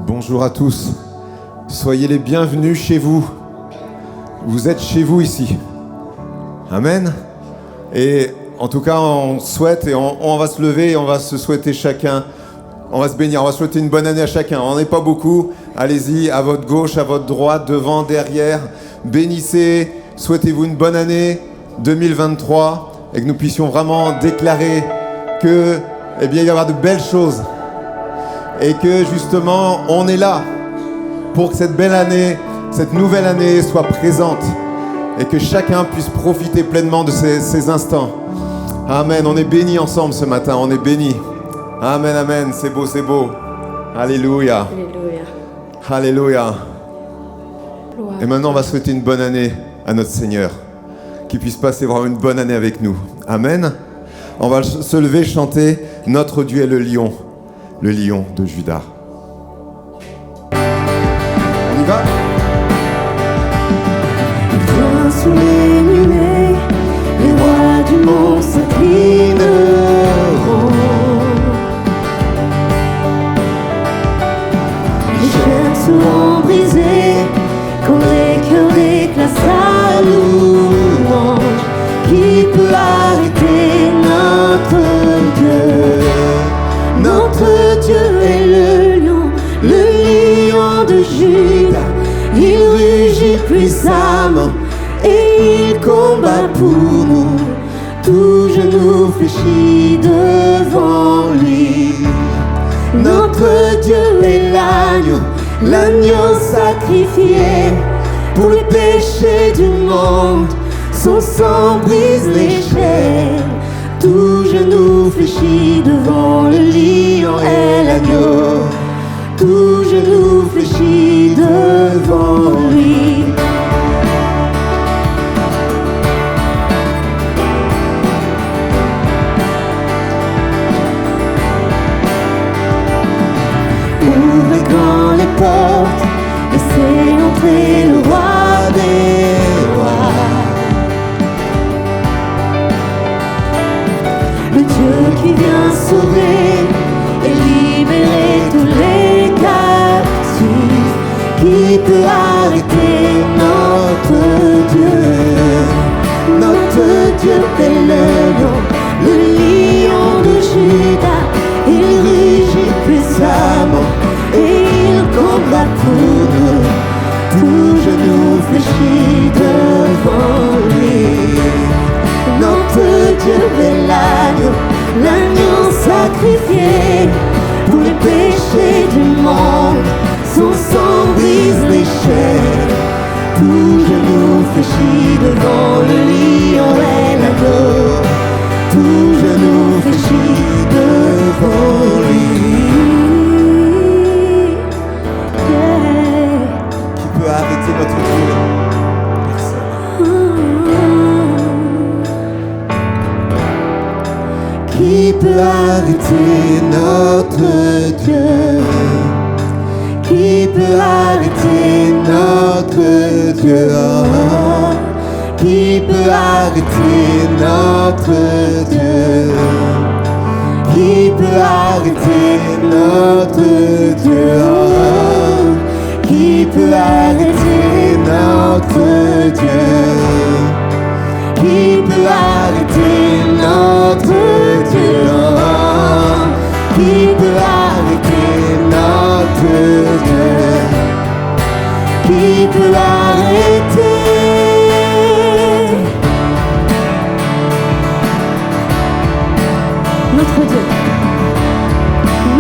Bonjour à tous. Soyez les bienvenus chez vous. Vous êtes chez vous ici. Amen. Et en tout cas, on souhaite et on va se lever et on va se souhaiter chacun. On va se bénir, on va souhaiter une bonne année à chacun. On n'est pas beaucoup. Allez-y, à votre gauche, à votre droite, devant, derrière. Bénissez, souhaitez-vous une bonne année 2023 et que nous puissions vraiment déclarer que, eh bien, il va y avoir de belles choses. Et que justement, on est là pour que cette belle année, cette nouvelle année soit présente et que chacun puisse profiter pleinement de ces instants. Amen, on est bénis ensemble ce matin, on est bénis. Amen, amen, c'est beau, c'est beau. Alléluia. Alléluia. Alléluia. Gloire. Et maintenant, on va souhaiter une bonne année à notre Seigneur, qu'il puisse passer vraiment une bonne année avec nous. Amen. On va se lever, chanter « Notre Dieu est le lion de Juda ». On y va? Viens sous les nuées, les rois du monde s'inclineront. Les chaînes seront brisées, quand les cœurs déclarent sa louange. Qui peut arrêter notre Dieu? Notre Dieu est le lion de Juda. Il rugit puissamment et il combat pour nous. Tout genou fléchit devant lui. Notre Dieu est l'agneau sacrifié pour le péché du monde. Son sang brise les chaînes. Tout genou fléchit devant le lion et l'agneau. Tout genou fléchit devant lui. Ouvrez grand les portes, laissez entrer le roi des rois. Le Dieu qui vient sauver et libérer tous les captifs. Qui peut arrêter notre Dieu? Notre Dieu est le lion de Juda. Il rugit puissamment et il combat pour nous. Tout genou fléchit devant lui. Notre Dieu est l'agneau sacrifié pour les péchés du monde. Son sang brise les chaînes. Tout genou fléchit devant le lion et l'agneau. Tout genou fléchit devant lui. Yeah. Qui peut arrêter notre Dieu? Qui peut arrêter notre Dieu? Qui peut arrêter notre Dieu? Qui peut arrêter notre Dieu? Qui peut arrêter notre Dieu? Qui peut arrêter notre Dieu? Qui peut arrêter notre Dieu? Qui peut arrêter notre Dieu? Qui peut arrêter? Notre Dieu.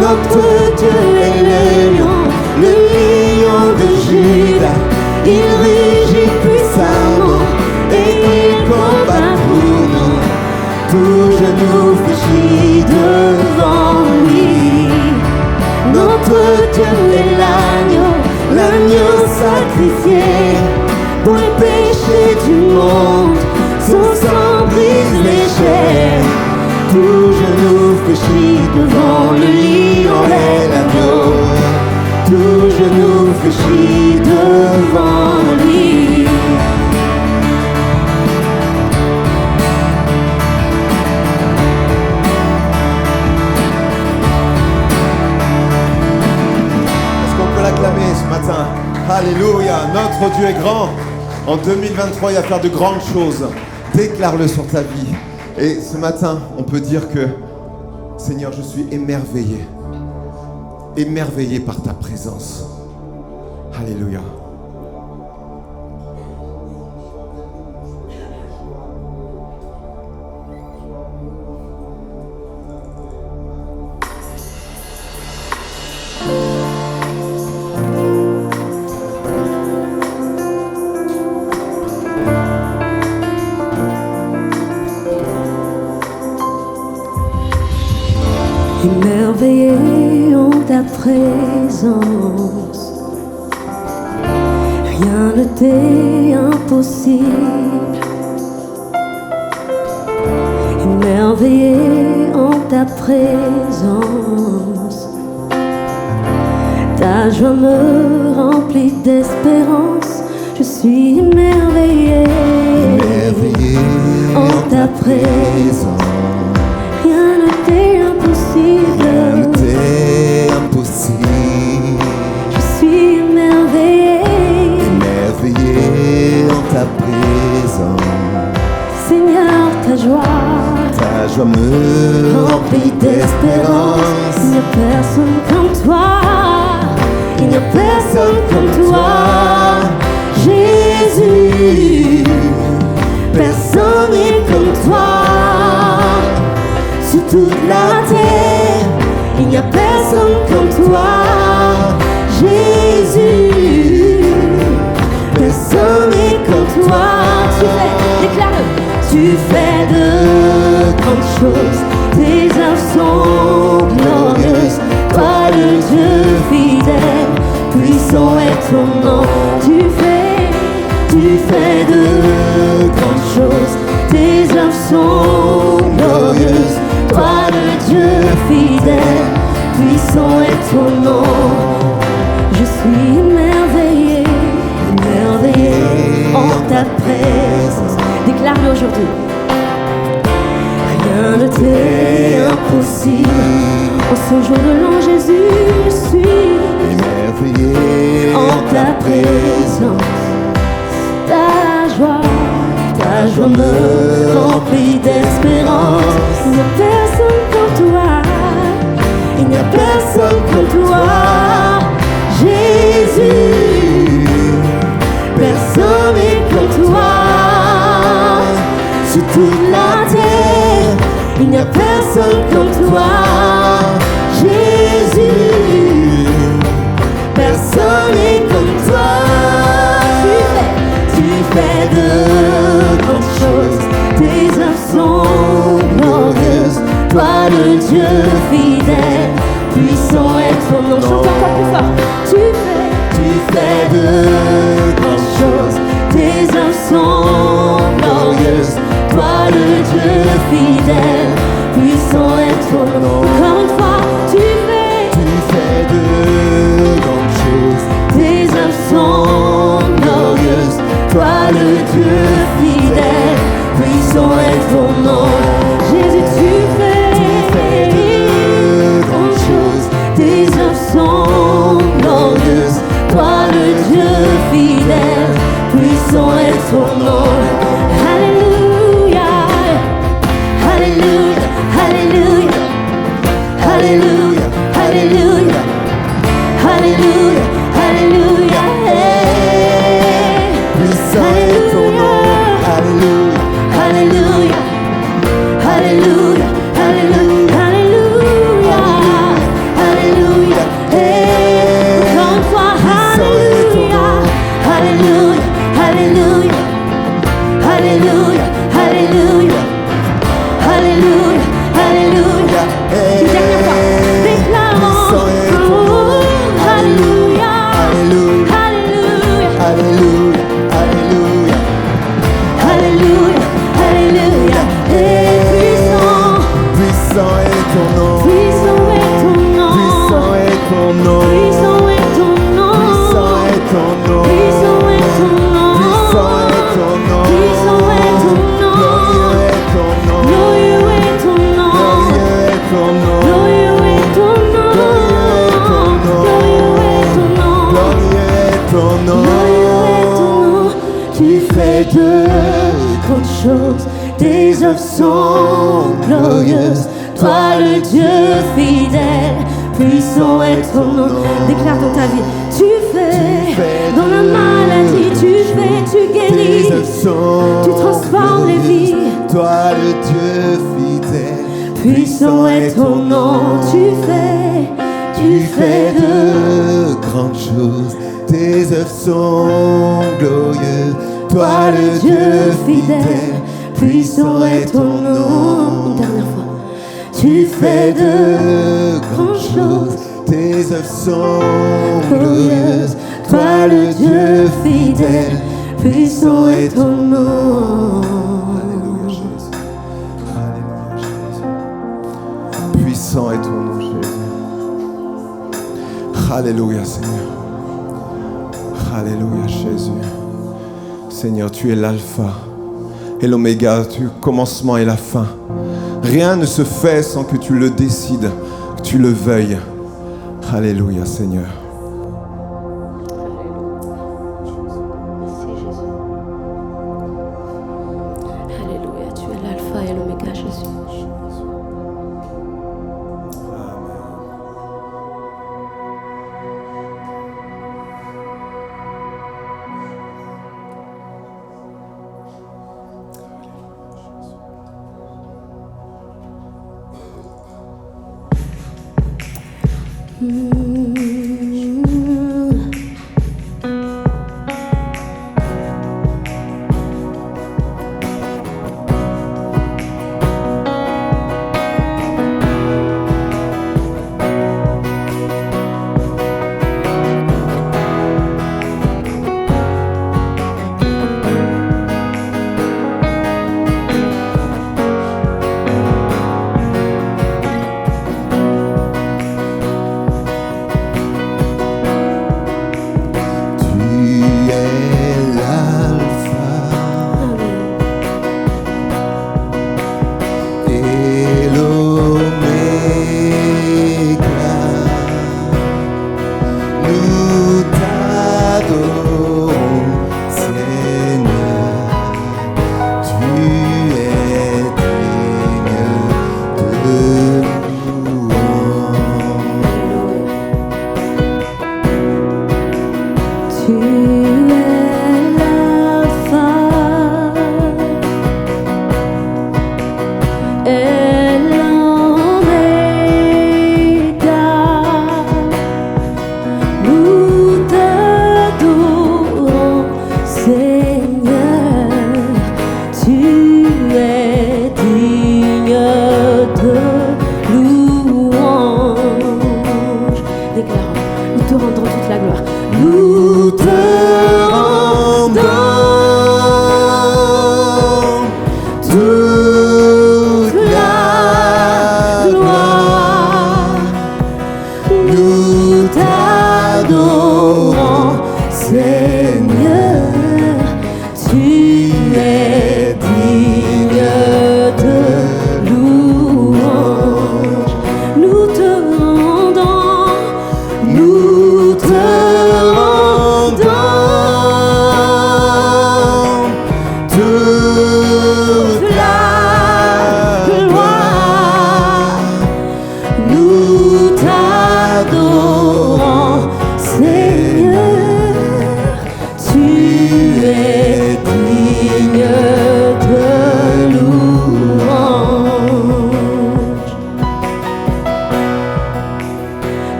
Notre Dieu est le lion de Juda. Il rugit puissamment et il combat pour nous. Tout genou fléchit devant lui. Notre Dieu est l'agneau sacrifié pour le péché du monde. Son sang brise les chaînes. Tout genou fléchit devant le lion et l'agneau. Tout genou fléchit devant lui. Notre Dieu est grand. En 2023, il va faire de grandes choses. Déclare-le sur ta vie. Et ce matin, on peut dire que, Seigneur, je suis émerveillé. Émerveillé par ta présence. Alléluia. Émerveillé en ta présence, rien ne t'est impossible. Émerveillé en ta présence, ta joie me remplit d'espérance. Je suis émerveillé en ta présence. Rien ne t'est impossible. Rien ne t'est impossible. Je suis émerveillé. Émerveillé en ta présence. Seigneur, ta joie me remplit d'espérance. Il n'y a personne comme toi. Il n'y a personne comme toi, Jésus. Personne n'est comme toi. Sur toute la terre, il n'y a personne comme toi, Jésus. Personne n'est comme toi. Déclare-le. Tu fais de grandes choses, tes œuvres sont glorieuses. Toi le Dieu fidèle, puissant est ton nom. Tu fais de grandes choses, tes œuvres sont glorieuses. Toi le Dieu fidèle, puissant est ton nom. Je suis émerveillé, émerveillé en ta présence. Déclare-le aujourd'hui. Rien ne t'est impossible. En ce jour de l'an, Jésus, je suis émerveillé en ta présence. Ta joie me remplit d'espérance. Il n'y a personne comme toi. Il n'y a personne comme toi, Jésus. Personne n'est comme toi. Sur toute la terre, il n'y a personne comme toi, Jésus. Personne n'est comme toi. Tu fais de grandes choses, tes œuvres sont glorieuses. Toi le Dieu fidèle, puissant est ton nom. Chante encore plus fort. Tu fais de grandes choses, tes œuvres sont glorieuses. Toi le Dieu fidèle, puissant est ton nom. Encore une fois, tu fais de grandes choses, tes œuvres sont glorieuses. Toi le Dieu fidèle, puissant est ton nom. Jésus, tu fais de grandes choses, tes œuvres sont glorieuses. Toi le Dieu fidèle, puissant est ton nom. Alléluia, Alléluia, Alléluia, Alléluia, Alléluia, Alléluia, Alléluia. puissant est ton nom. Alléluia, Alléluia, Alléluia, Alléluia, Alléluia, Alléluia. Encore une fois, Alléluia, Alléluia, Alléluia, Alléluia, Alléluia, Alléluia, Alléluia. Une dernière fois, déclarons. Puissant est ton nom. Alléluia, Alléluia, Alléluia, Alléluia, Alléluia. Alléluia, Alléluia. Puissant est ton nom. Puissant est ton nom. Puissant est ton nom. Puissant est ton nom. Puissant est ton nom. Puissant est ton nom. Puissant est ton nom. Puissant est ton nom. Glorieux est ton nom. Glorieux est ton nom. Glorieux est ton nom. Glorieux est ton nom. Glorieux est ton nom. Glorieux est ton nom. Glorieux de grandes choses, tes œuvres sont glorieuses. Toi le Dieu fidèle, puissant est ton nom. Déclare dans ta vie, tu fais dans la maladie, tu fais, tu guéris, tu transformes les vies. Toi le Dieu fidèle, Puissant est ton nom, tu fais de grandes choses, tes œuvres sont glorieuses. Toi le Dieu fidèle, puissant est ton nom. Une dernière fois. Tu fais de grandes choses, tes œuvres sont glorieuses. toi le Dieu fidèle, puissant est ton nom. Alléluia Jésus. Alléluia Jésus. Puissant est ton nom Jésus. Alléluia Seigneur. Alléluia Jésus. Seigneur, tu es l'alpha et l'oméga, tu es le commencement et la fin. Rien ne se fait sans que tu le décides, que tu le veuilles. Alléluia Seigneur. Merci Jésus. Alléluia, tu es l'alpha et l'oméga Jésus.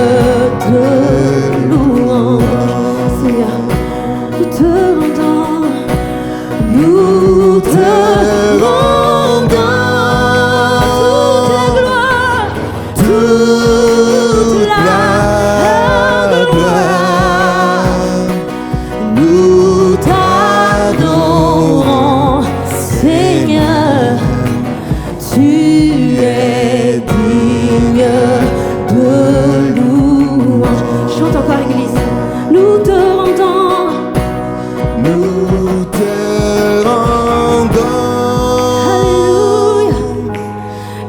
Digne de nous te rendons toute la gloire. Nous t'adorons, Seigneur, tu es digne de louange. Chante encore, Église. Nous te rendons, Nous te rendons alléluia,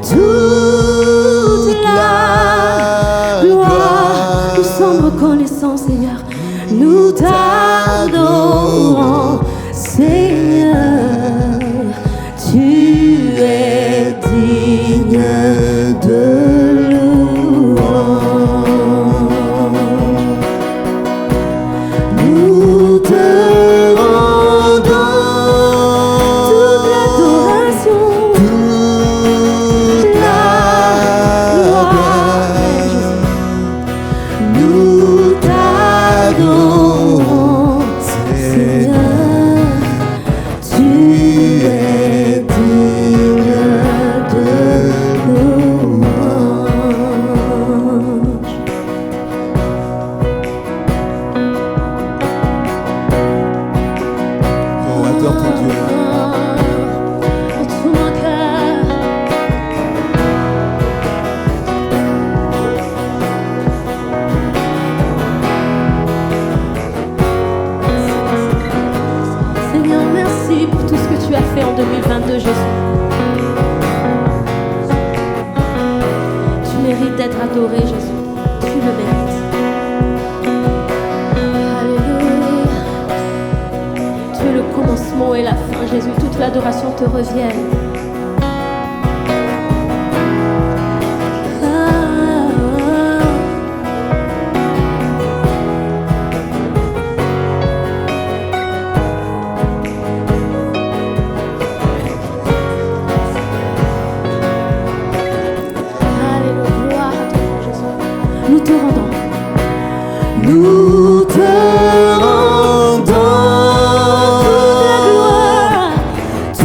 toute la gloire. Nous sommes reconnaissants, Seigneur. Nous t'adorons, Seigneur. Tu es digne de louange. Nous te rendons toute l'adoration, toute la gloire. nous t'adorons, Seigneur. Tu es digne de louange. Oh, adore ton Dieu. De tout mon cœur. Seigneur, merci pour tout ce que tu as fait en 2022, Jésus. Tu mérites d'être adoré, Jésus. Tu le mérites. Alléluia. Tu es le commencement et la fin, Jésus. Toute l'adoration te revienne. Alléluia, gloire à ton nom, Jésus. Nous te rendons. Nous te rendons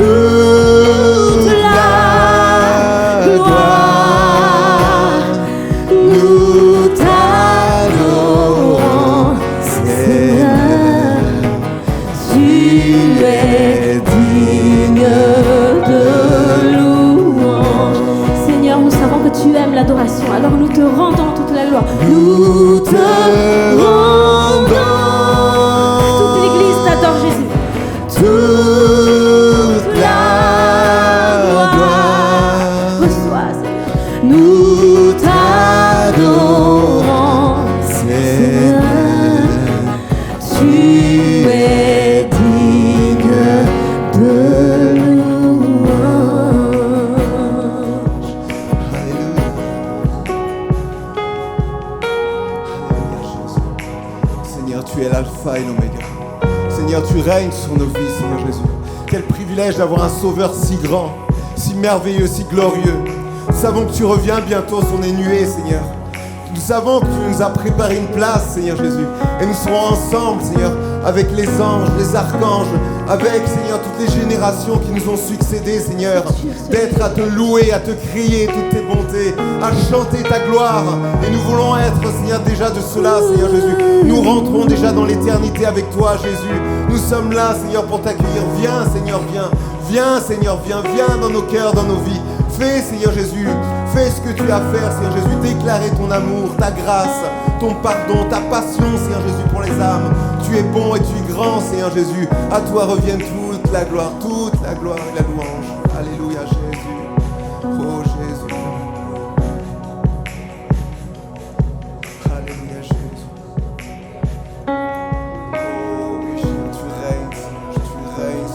toute la gloire. Nous t'adorons, Seigneur. Tu es digne de louange. Seigneur, nous savons que tu aimes l'adoration, alors nous te rendons toute la gloire. Nous te rendons. Toute l'église t'adore, Jésus. Toute la gloire. Reçois, Seigneur. Nous t'adorons, Seigneur. Tu es digne de louange. Alléluia. Alléluia, Jésus. Seigneur, tu es l'alpha et l'oméga. Seigneur, tu règnes sur nos vies, Seigneur Jésus. Quel privilège d'avoir un sauveur si grand, si merveilleux, si glorieux. Nous savons que tu reviens bientôt sur les nuées, Seigneur. Nous savons que tu nous as préparé une place, Seigneur Jésus. Et nous serons ensemble, Seigneur, avec les anges, les archanges, avec, Seigneur, toutes les générations qui nous ont succédé, Seigneur. D'être à te louer, à te crier toutes tes bontés, à chanter ta gloire. Et nous voulons être, Seigneur, déjà de cela, Seigneur Jésus. Nous rentrons déjà dans l'éternité avec toi, Jésus. Nous sommes là, Seigneur, pour t'accueillir. Viens, Seigneur, viens. Viens, Seigneur, viens. Viens dans nos cœurs, dans nos vies. Fais, Seigneur Jésus, fais ce que tu as à faire, Seigneur Jésus. Déclarer ton amour, ta grâce, ton pardon, ta passion, Seigneur Jésus, pour les âmes. Tu es bon et tu es grand, Seigneur Jésus. À toi revienne toute la gloire et la louange. Alléluia, Jésus. Oh, Jésus. Alléluia, Jésus. Oh, oui, Seigneur, tu règnes, Seigneur, tu règnes.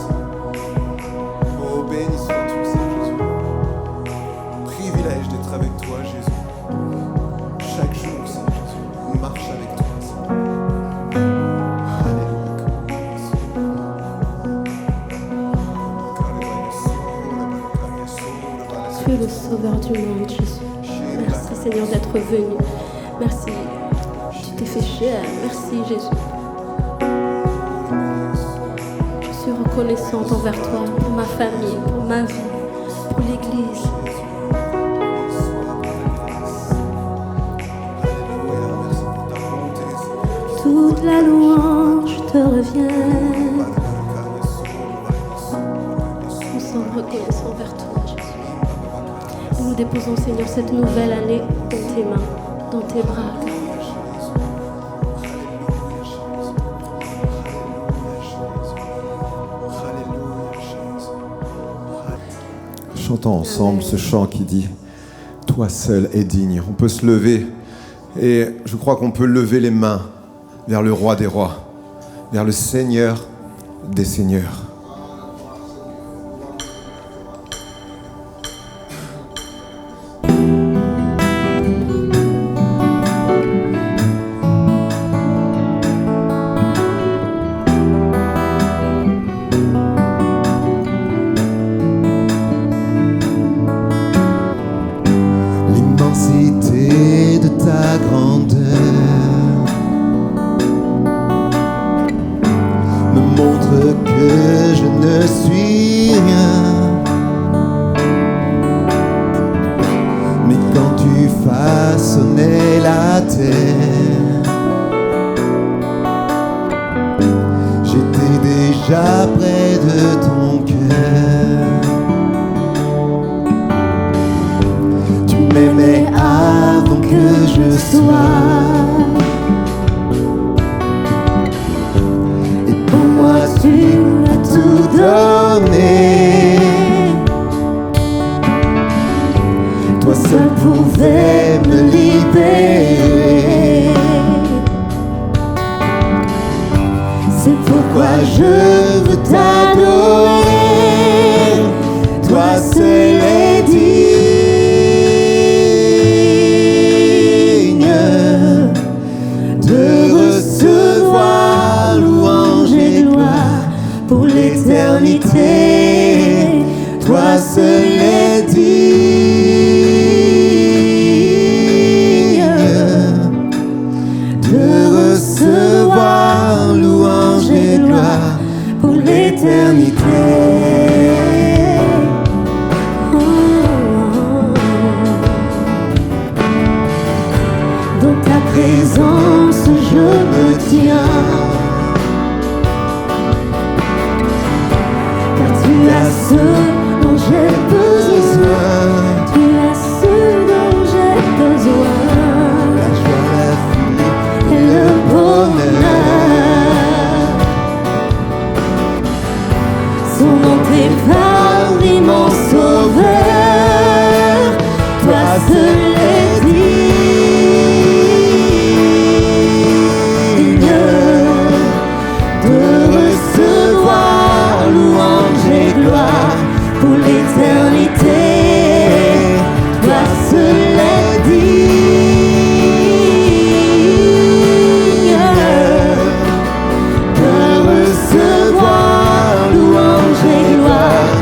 Oh, béni sois-tu, Seigneur Jésus. Privilège d'être avec toi, Jésus. Chaque jour, Seigneur Jésus, on marche avec toi, Seigneur. Tu es le sauveur du monde, Jésus. Merci, Seigneur, d'être venu. Merci. Tu t'es fait chair. Merci, Jésus. Je suis reconnaissant. reconnaissante envers toi, pour ma famille, pour ma vie, pour l'Église. Toute la louange te revient. Nous sommes reconnaissants envers toi, Jésus. Nous déposons, Seigneur, cette nouvelle année dans tes mains, dans tes bras. Chantons ensemble ce chant qui dit « Toi seul es digne ». On peut se lever et je crois qu'on peut lever les mains vers le roi des rois, vers le Seigneur des seigneurs. L'immensité de ta grandeur me montre que je ne suis rien. Mais quand tu façonnais la terre, j'étais déjà près de ton cœur. Tu m'aimais avant que je sois, et pour moi tu as tout donné. Toi seul pouvais me libérer. C'est pourquoi je veux t'adorer. Toi seul es digne de recevoir louange et gloire pour l'éternité. Toi seul es digne de recevoir louange et gloire pour l'éternité. Dans ta présence je me tiens, car tu as ce dont j'ai besoin. Tu as ce dont j'ai besoin. La joie, la vie et le bonheur sont dans tes bras, l'immense sauveur. Toi seul es digne de recevoir louange et gloire pour l'éternité. Toi seul es digne de recevoir louange et gloire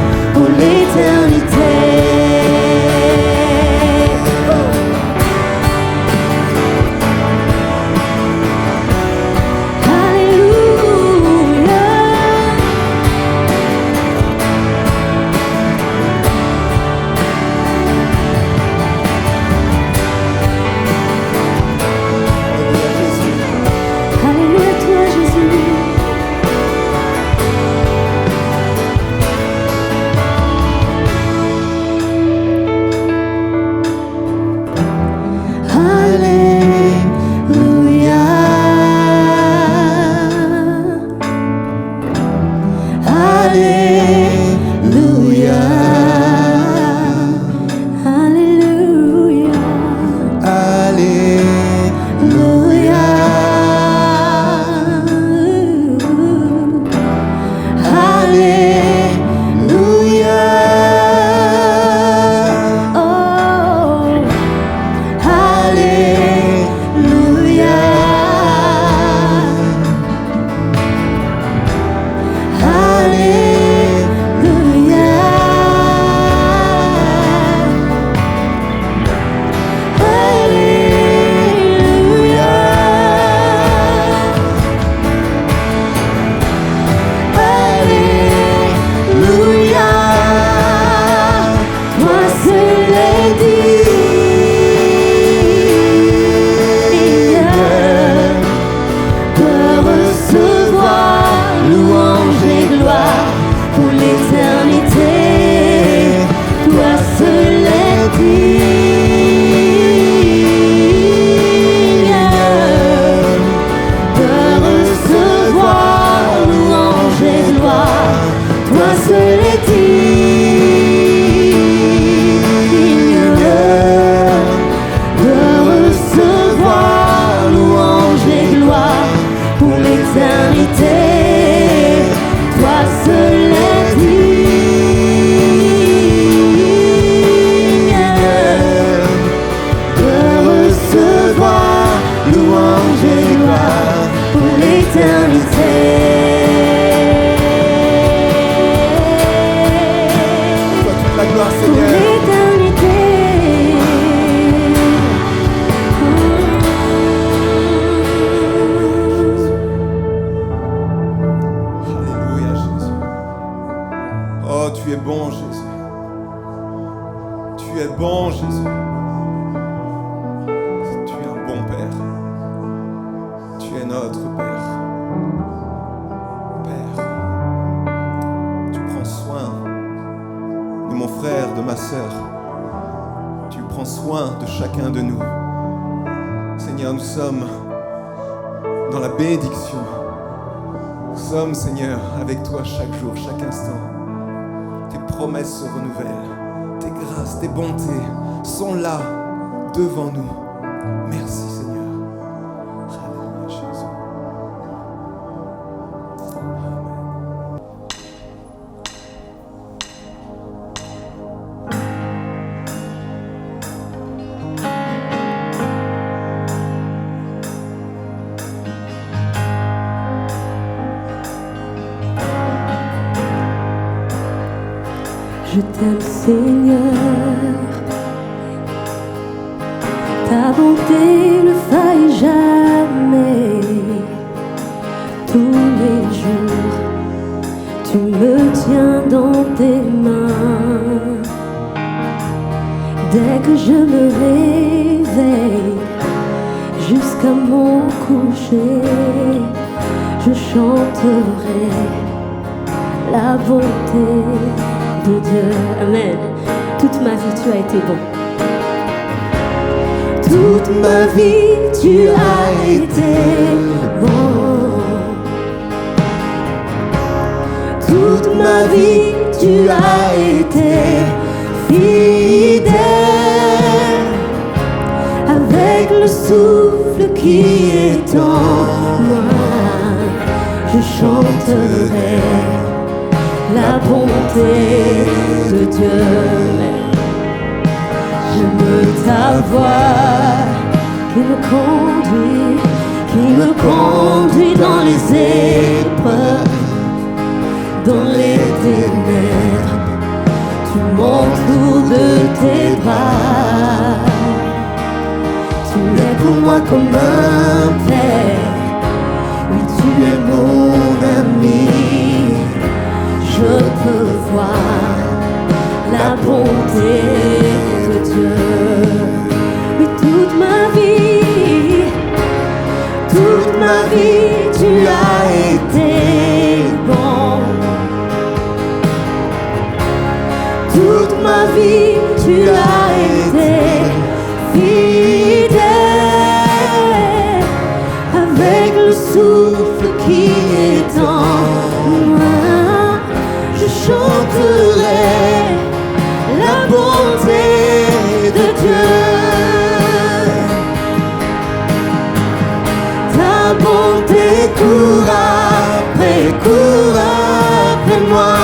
Oh, tu es bon, Jésus. Tu es bon, Jésus. Tu es un bon Père. Tu es notre Père. Père, tu prends soin de mon frère, de ma sœur. Tu prends soin de chacun de nous. Seigneur, nous sommes dans la bénédiction. Nous sommes, Seigneur, avec toi chaque jour, chaque instant. Tes promesses se renouvellent. Tes grâces, tes bontés sont là, devant nous. Merci, Seigneur. Alléluia, Jésus. Je t'aime, Seigneur. Ta bonté ne faille jamais. Tous les jours, tu me tiens dans tes mains. Dès que je me réveille, jusqu'à mon coucher, je chanterai la bonté de Dieu. Amen. Toute ma vie, tu as été bon. Toute ma vie, tu as été bon. Toute ma vie, tu as été fidèle. Avec le souffle qui est en moi, je chanterai la bonté de Dieu. J'aime ta voix qui me conduit dans les épreuves, dans les ténèbres. Tu m'entoures de tes bras. Tu es pour moi comme un père. Oui, tu es mon ami. Je peux voir la bonté de Dieu. Oui, toute ma vie, tu as été bon. Toute ma vie, tu as été fidèle. Avec le souffle qui est en moi, je chanterai la bonté de Dieu. Ta bonté court après moi.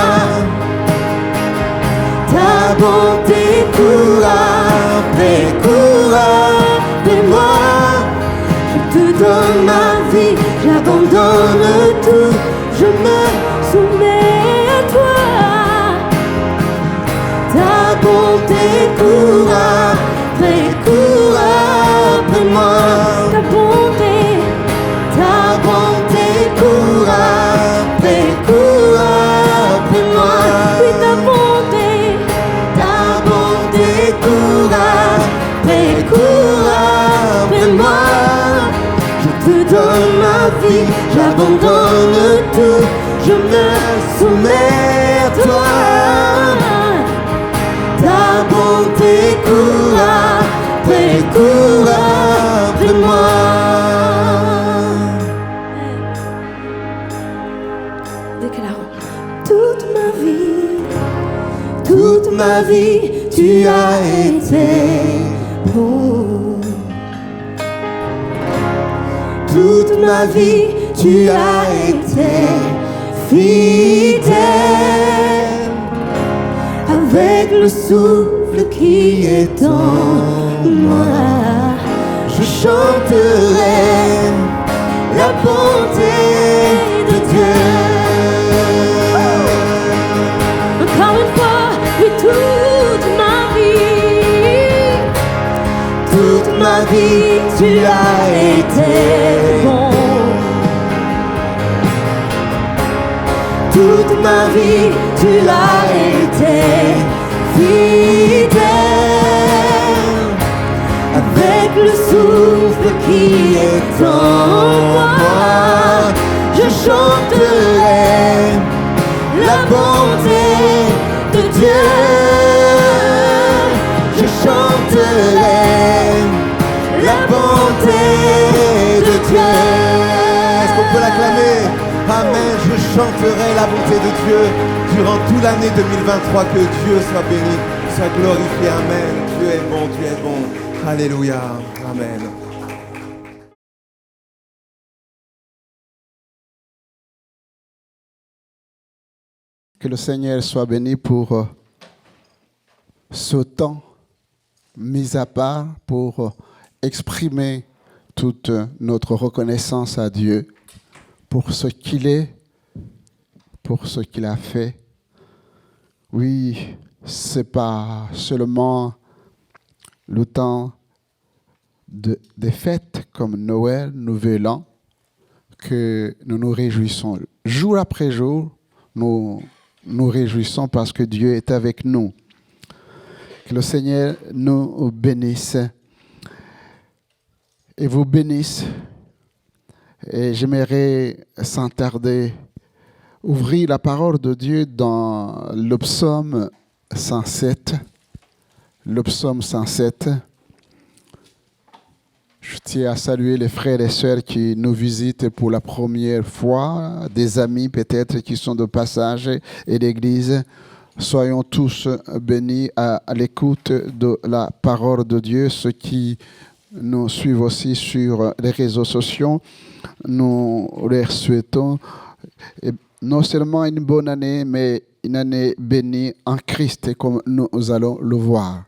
Ta bonté court après moi. Je te donne ma vie, j'abandonne tout, je me soumets à toi. Ta bonté court après moi. Ta bonté court après moi. Oui, ta bonté court après moi. Je te donne ma vie, j'abandonne tout, je me soumets à toi. Ta bonté court après moi. Déclarons. Toute ma vie, tu as été bon. Toute ma vie, tu as été fidèle. Avec le souffle qui est en moi, je chanterai la bonté de Dieu. Encore une fois, oui, toute ma vie, tu as été bon. Toute ma vie, tu l'as été fidèle. Avec le souffle qui est en moi, je chanterai la bonté de Dieu. Je chanterai la bonté de Dieu. Est-ce qu'on peut l'acclamer? Amen. Je chanterai la bonté de Dieu durant toute l'année 2023. Que Dieu soit béni, soit glorifié. Amen. Dieu est bon, Dieu est bon. Alléluia. Amen. Que le Seigneur soit béni pour ce temps mis à part pour exprimer toute notre reconnaissance à Dieu pour ce qu'il est, pour ce qu'il a fait. Oui, ce n'est pas seulement le temps des fêtes comme Noël, Nouvel An, que nous nous réjouissons. Jour après jour, nous nous réjouissons parce que Dieu est avec nous. Que le Seigneur nous bénisse et vous bénisse. Et j'aimerais, sans tarder, ouvrir la parole de Dieu dans le psaume 107. Le psaume 107. Je tiens à saluer les frères et sœurs qui nous visitent pour la première fois, des amis peut-être qui sont de passage et d'église. Soyons tous bénis à l'écoute de la parole de Dieu. Ceux qui nous suivent aussi sur les réseaux sociaux, nous leur souhaitons non seulement une bonne année, mais une année bénie en Christ, comme nous allons le voir.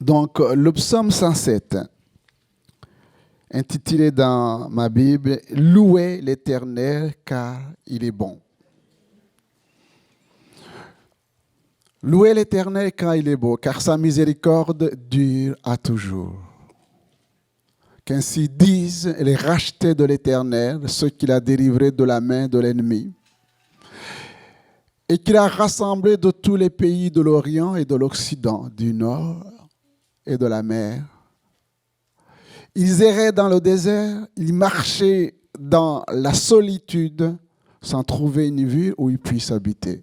Donc, le psaume 107, intitulé dans ma Bible « Louez l'Éternel car il est bon ». Louez l'Éternel car il est beau, car sa miséricorde dure à toujours. Qu'ainsi disent les rachetés de l'Éternel, ceux qu'il a délivrés de la main de l'ennemi, et qu'il a rassemblés de tous les pays de l'Orient et de l'Occident, du Nord et de la mer. Ils erraient dans le désert, ils marchaient dans la solitude sans trouver une ville où ils puissent habiter.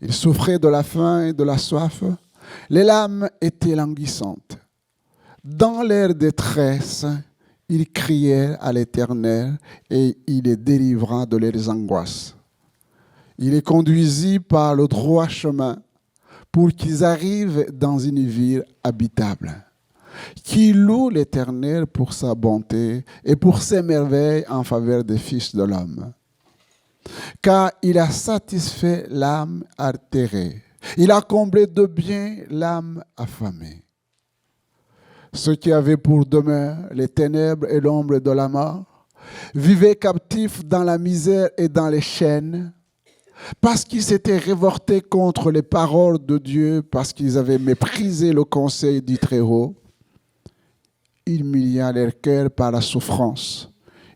Ils souffraient de la faim et de la soif. Les larmes étaient languissantes. Dans leur détresse, ils criaient à l'Éternel et il les délivra de leurs angoisses. Il les conduisit par le droit chemin pour qu'ils arrivent dans une ville habitable. Qui loue l'Éternel pour sa bonté et pour ses merveilles en faveur des fils de l'homme. Car il a satisfait l'âme altérée. Il a comblé de bien l'âme affamée. Ceux qui avaient pour demeure les ténèbres et l'ombre de la mort vivaient captifs dans la misère et dans les chaînes, parce qu'ils s'étaient révoltés contre les paroles de Dieu, parce qu'ils avaient méprisé le conseil du Très-Haut. Ils humilia leur cœur par la souffrance.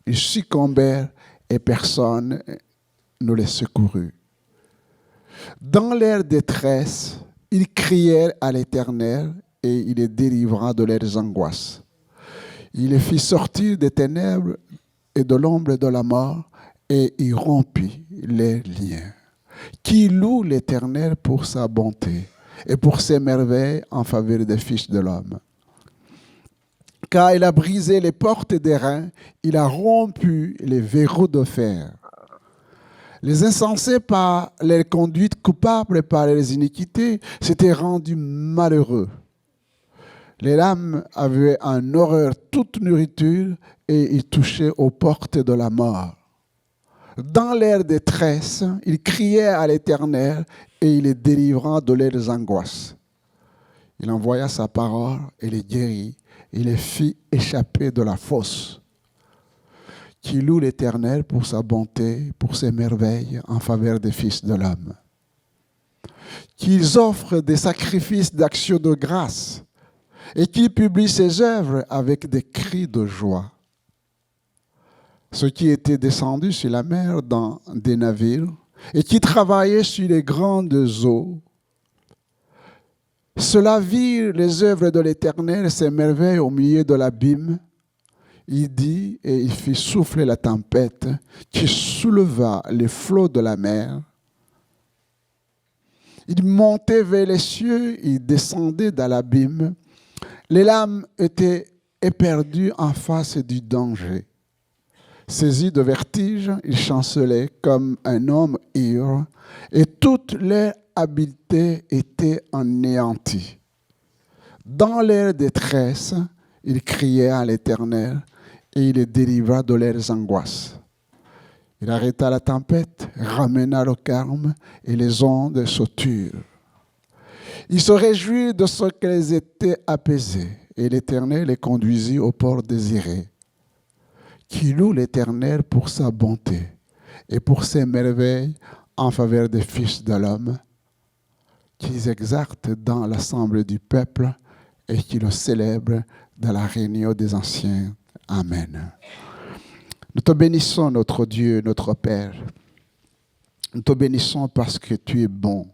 Ils succombèrent et personne ne les secourut. Dans leur détresse, ils crièrent à l'Éternel et il les délivra de leurs angoisses. Il les fit sortir des ténèbres et de l'ombre de la mort et il rompit les liens. Qui loue l'Éternel pour sa bonté et pour ses merveilles en faveur des fils de l'homme. Car il a brisé les portes des reins, il a rompu les verrous de fer. Les insensés, par leur conduite coupable et par leurs iniquités, s'étaient rendus malheureux. Les lames avaient en horreur toute nourriture et ils touchaient aux portes de la mort. Dans leur détresse, ils criaient à l'Éternel et il les délivra de leurs angoisses. Il envoya sa parole et les guérit. Il les fit échapper de la fosse. Qui loue l'Éternel pour sa bonté, pour ses merveilles en faveur des fils de l'homme. Qu'ils offrent des sacrifices d'action de grâce et qu'ils publient ses œuvres avec des cris de joie. Ceux qui étaient descendus sur la mer dans des navires, et qui travaillait sur les grandes eaux. Cela vit les œuvres de l'Éternel, ses merveilles au milieu de l'abîme. Il dit, et il fit souffler la tempête qui souleva les flots de la mer. Il montait vers les cieux, il descendait dans l'abîme. Les lames étaient éperdues en face du danger. Saisi de vertige, il chancelait comme un homme ivre, et toute leur habileté était anéantie. Dans leur détresse, ils criaient à l'Éternel, et il les délivra de leurs angoisses. Il arrêta la tempête, ramena le calme, et les ondes se turent. Il se réjouit de ce qu'elles étaient apaisées, et l'Éternel les conduisit au port désiré. Qui loue l'Éternel pour sa bonté et pour ses merveilles en faveur des fils de l'homme, qu'ils exaltent dans l'assemblée du peuple et qui le célèbrent dans la réunion des anciens. Amen. Nous te bénissons, notre Dieu, notre Père. Nous te bénissons parce que tu es bon.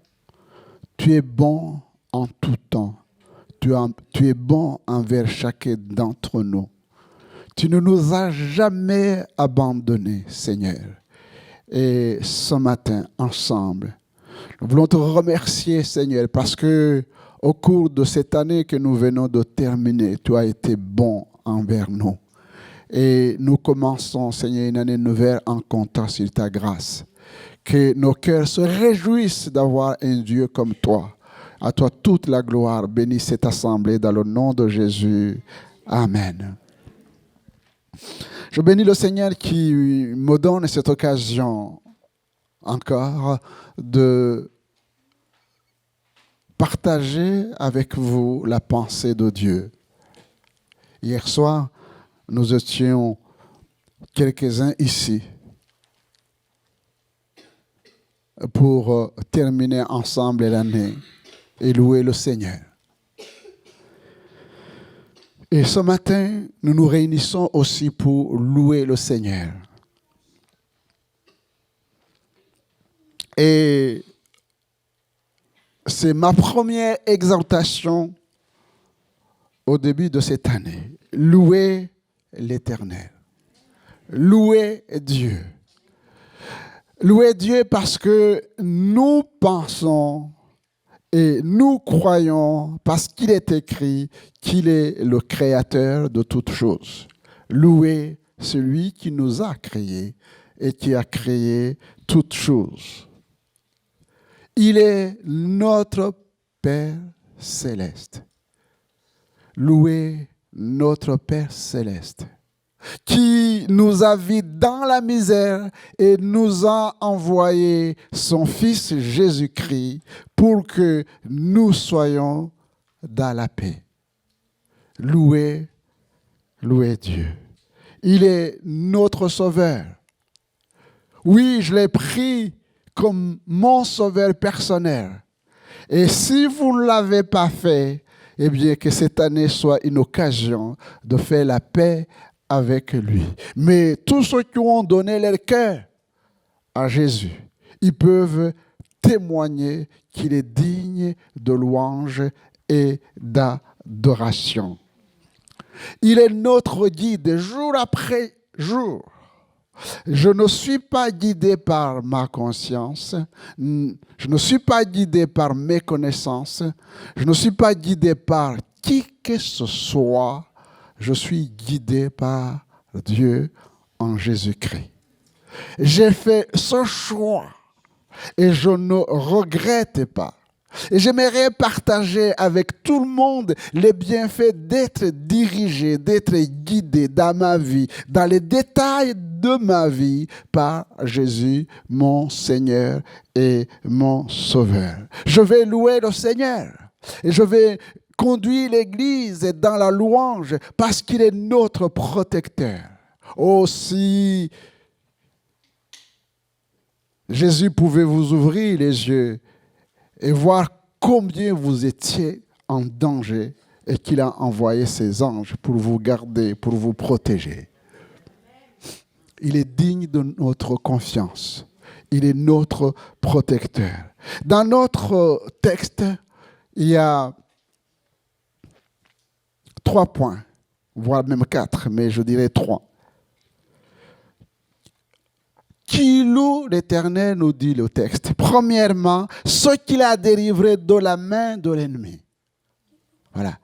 Tu es bon en tout temps. Tu es bon envers chacun d'entre nous. Tu ne nous as jamais abandonnés, Seigneur. Et ce matin, ensemble, nous voulons te remercier, Seigneur, parce que au cours de cette année que nous venons de terminer, tu as été bon envers nous. Et nous commençons, Seigneur, une année nouvelle en comptant sur ta grâce. Que nos cœurs se réjouissent d'avoir un Dieu comme toi. À toi toute la gloire. Bénis cette assemblée dans le nom de Jésus. Amen. Je bénis le Seigneur qui me donne cette occasion encore de partager avec vous la pensée de Dieu. Hier soir, nous étions quelques-uns ici pour terminer ensemble l'année et louer le Seigneur. Et ce matin, nous nous réunissons aussi pour louer le Seigneur. Et c'est ma première exaltation au début de cette année. Louer l'Éternel. Louer Dieu. Louer Dieu parce que nous pensons et nous croyons, parce qu'il est écrit qu'il est le créateur de toutes choses. Louer celui qui nous a créés et qui a créé toutes choses. Il est notre Père céleste. Louer notre Père céleste, qui nous a vus dans la misère et nous a envoyé son Fils Jésus-Christ pour que nous soyons dans la paix. Louer Dieu. Il est notre Sauveur. Oui, je l'ai pris comme mon Sauveur personnel. Et si vous ne l'avez pas fait, eh bien que cette année soit une occasion de faire la paix avec lui. Mais tous ceux qui ont donné leur cœur à Jésus, ils peuvent témoigner qu'il est digne de louange et d'adoration. Il est notre guide jour après jour. Je ne suis pas guidé par ma conscience, je ne suis pas guidé par mes connaissances, je ne suis pas guidé par qui que ce soit. Je suis guidé par Dieu en Jésus-Christ. J'ai fait ce choix et je ne regrette pas. Et j'aimerais partager avec tout le monde les bienfaits d'être dirigé, d'être guidé dans ma vie, dans les détails de ma vie par Jésus, mon Seigneur et mon Sauveur. Je vais louer le Seigneur et je vais conduire l'Église dans la louange parce qu'il est notre protecteur. Aussi, Jésus pouvait vous ouvrir les yeux et voir combien vous étiez en danger et qu'il a envoyé ses anges pour vous garder, pour vous protéger. Il est digne de notre confiance. Il est notre protecteur. Dans notre texte, il y a 3 points, voire même 4, mais je dirais 3. Qui loue l'Éternel, nous dit le texte. Premièrement, ce qu'il a délivré de la main de l'ennemi. Voilà.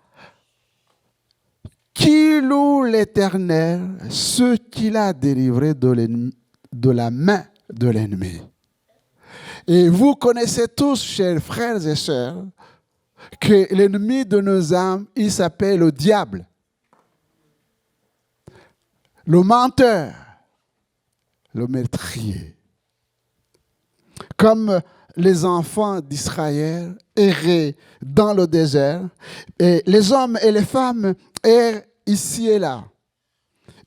Qui loue l'Éternel, ce qu'il a délivré de la main de l'ennemi. Et vous connaissez tous, chers frères et sœurs, que l'ennemi de nos âmes, il s'appelle le diable, le menteur, le meurtrier. Comme les enfants d'Israël erraient dans le désert, et les hommes et les femmes errent ici et là.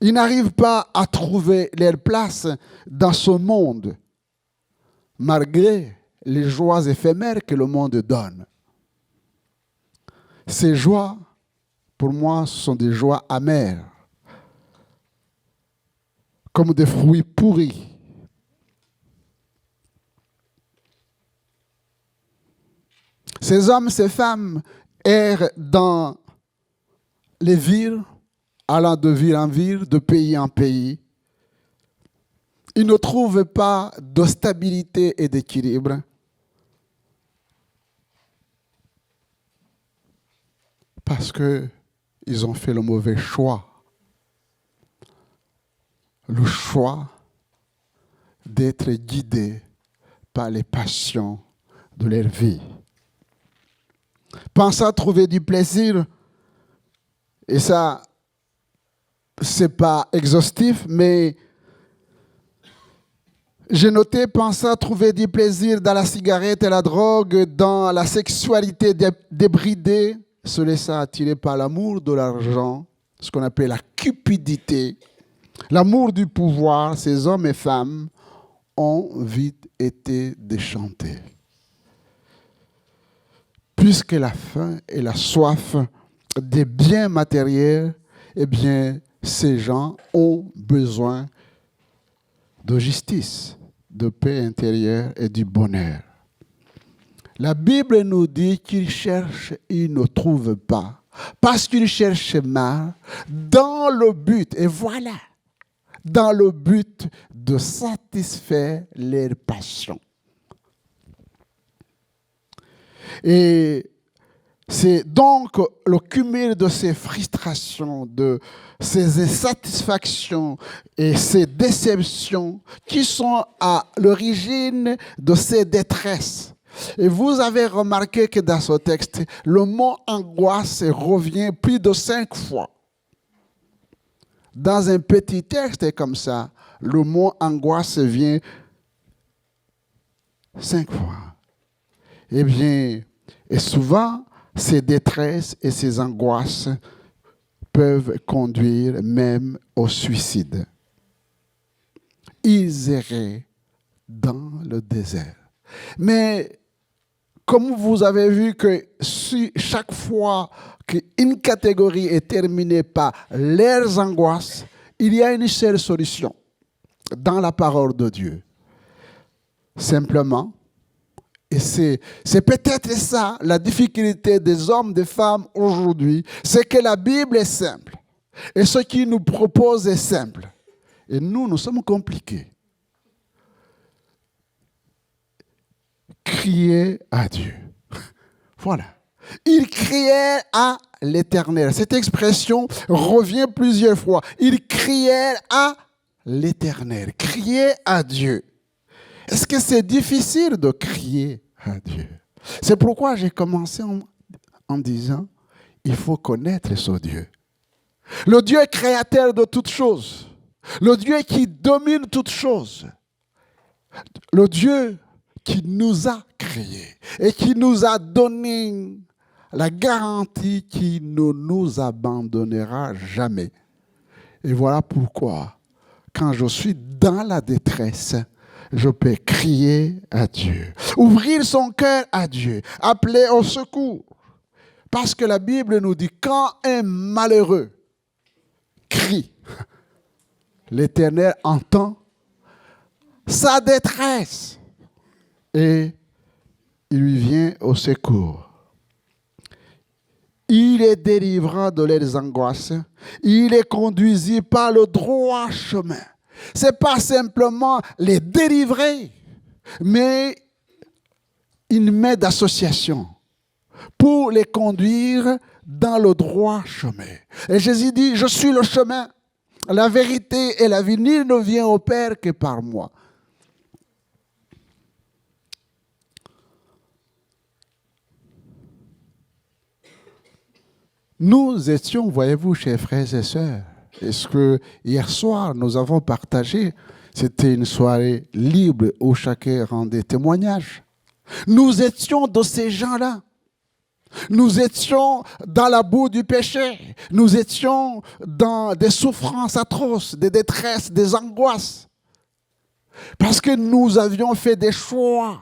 Ils n'arrivent pas à trouver leur place dans ce monde, malgré les joies éphémères que le monde donne. Ces joies, pour moi, sont des joies amères, comme des fruits pourris. Ces hommes, ces femmes errent dans les villes, allant de ville en ville, de pays en pays. Ils ne trouvent pas de stabilité et d'équilibre. Parce qu'ils ont fait le mauvais choix. Le choix d'être guidés par les passions de leur vie. Pensez à trouver du plaisir, et ça, c'est pas exhaustif, mais j'ai noté, pensez à trouver du plaisir dans la cigarette et la drogue, dans la sexualité débridée, se laisser attirer par l'amour de l'argent, ce qu'on appelle la cupidité, l'amour du pouvoir. Ces hommes et femmes ont vite été déchantés. Puisque la faim et la soif des biens matériels, eh bien, ces gens ont besoin de justice, de paix intérieure et du bonheur. La Bible nous dit qu'ils cherchent, ils ne trouvent pas, parce qu'ils cherchent mal, dans le but, et voilà, dans le but de satisfaire leurs passions. Et c'est donc le cumul de ces frustrations, de ces insatisfactions et ces déceptions qui sont à l'origine de ces détresses. Et vous avez remarqué que dans ce texte, le mot angoisse revient plus de 5 fois. Dans un petit texte comme ça, le mot angoisse vient 5 fois. Eh bien, et souvent, ces détresses et ces angoisses peuvent conduire même au suicide. Ils erraient dans le désert. Mais comme vous avez vu que si chaque fois qu'une catégorie est terminée par leurs angoisses, il y a une seule solution dans la parole de Dieu. Simplement, et c'est peut-être ça la difficulté des hommes, des femmes aujourd'hui, c'est que la Bible est simple. Et ce qu'il nous propose est simple. Et nous sommes compliqués. Crier à Dieu. Voilà. Ils crièrent à l'Éternel. Cette expression revient plusieurs fois. Ils crièrent à l'Éternel. Crier à Dieu. Est-ce que c'est difficile de crier à Dieu? C'est pourquoi j'ai commencé en disant, il faut connaître ce Dieu. Le Dieu créateur de toutes choses. Le Dieu qui domine toutes choses. Le Dieu qui nous a créés et qui nous a donné la garantie qu'il ne nous abandonnera jamais. Et voilà pourquoi, quand je suis dans la détresse, je peux crier à Dieu, ouvrir son cœur à Dieu, appeler au secours. Parce que la Bible nous dit, quand un malheureux crie, l'Éternel entend sa détresse et il lui vient au secours. Il les délivra de leurs angoisses. Il les conduisit par le droit chemin. Ce n'est pas simplement les délivrer, mais une main d'association pour les conduire dans le droit chemin. Et Jésus dit, je suis le chemin, la vérité et la vie. Nul ne vient au Père que par moi. Nous étions, voyez-vous, chers frères et sœurs, et ce que hier soir nous avons partagé, c'était une soirée libre où chacun rendait témoignage. Nous étions de ces gens-là. Nous étions dans la boue du péché. Nous étions dans des souffrances atroces, des détresses, des angoisses. Parce que nous avions fait des choix.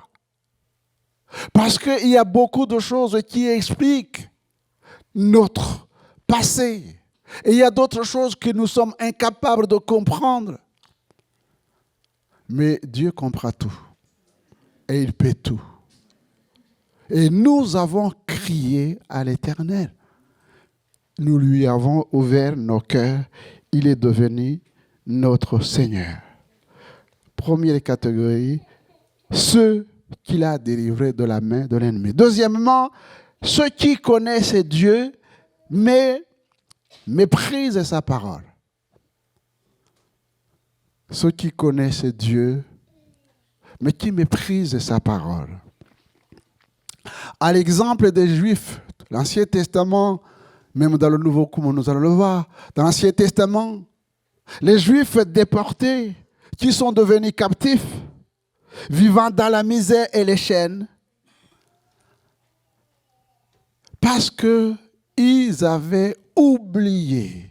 Parce qu'il y a beaucoup de choses qui expliquent notre passé. Et il y a d'autres choses que nous sommes incapables de comprendre. Mais Dieu comprend tout. Et il peut tout. Et nous avons crié à l'Éternel. Nous lui avons ouvert nos cœurs. Il est devenu notre Seigneur. Première catégorie, ceux qu'il a délivrés de la main de l'ennemi. Deuxièmement, ceux qui connaissent Dieu, mais méprisent sa parole. Ceux qui connaissent Dieu, mais qui méprisent sa parole. À l'exemple des Juifs, l'Ancien Testament, même dans le Nouveau, comme nous allons le voir, dans l'Ancien Testament, les Juifs déportés, qui sont devenus captifs, vivant dans la misère et les chaînes, parce qu'ils avaient oublié,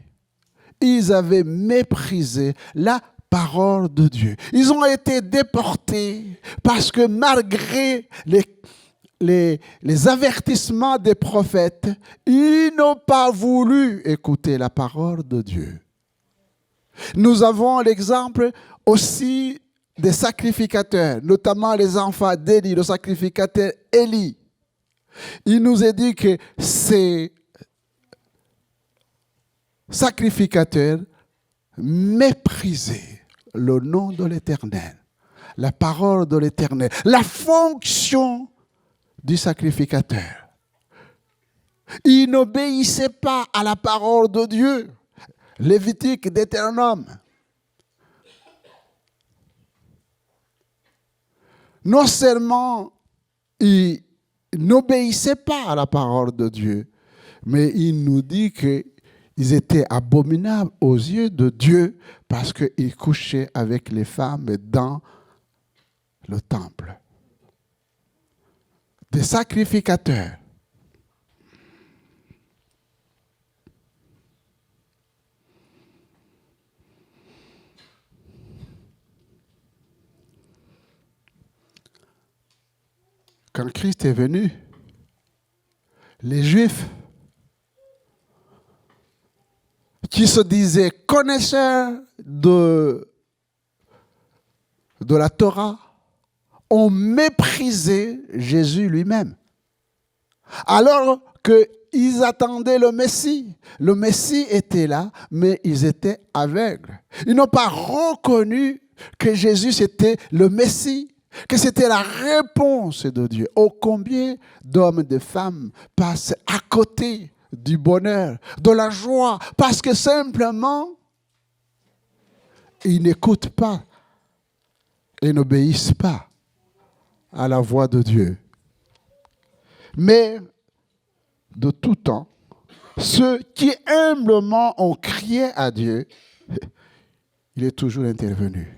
ils avaient méprisé la parole de Dieu. Ils ont été déportés parce que malgré les avertissements des prophètes, ils n'ont pas voulu écouter la parole de Dieu. Nous avons l'exemple aussi des sacrificateurs, notamment les enfants d'Élie, le sacrificateur Élie. Il nous est dit que ces sacrificateurs méprisaient le nom de l'Éternel, la parole de l'Éternel, la fonction du sacrificateur. Ils n'obéissaient pas à la parole de Dieu. Lévitique, Deutéronome. Non seulement ils n'obéissaient pas à la parole de Dieu, mais il nous dit qu'ils étaient abominables aux yeux de Dieu parce qu'ils couchaient avec les femmes dans le temple. Des sacrificateurs. Quand Christ est venu, les Juifs qui se disaient connaisseurs de la Torah ont méprisé Jésus lui-même. Alors qu'ils attendaient le Messie. Le Messie était là, mais ils étaient aveugles. Ils n'ont pas reconnu que Jésus c'était le Messie, que c'était la réponse de Dieu. Oh, combien d'hommes et de femmes passent à côté du bonheur, de la joie, parce que simplement, ils n'écoutent pas et n'obéissent pas à la voix de Dieu. Mais, de tout temps, ceux qui humblement ont crié à Dieu, il est toujours intervenu.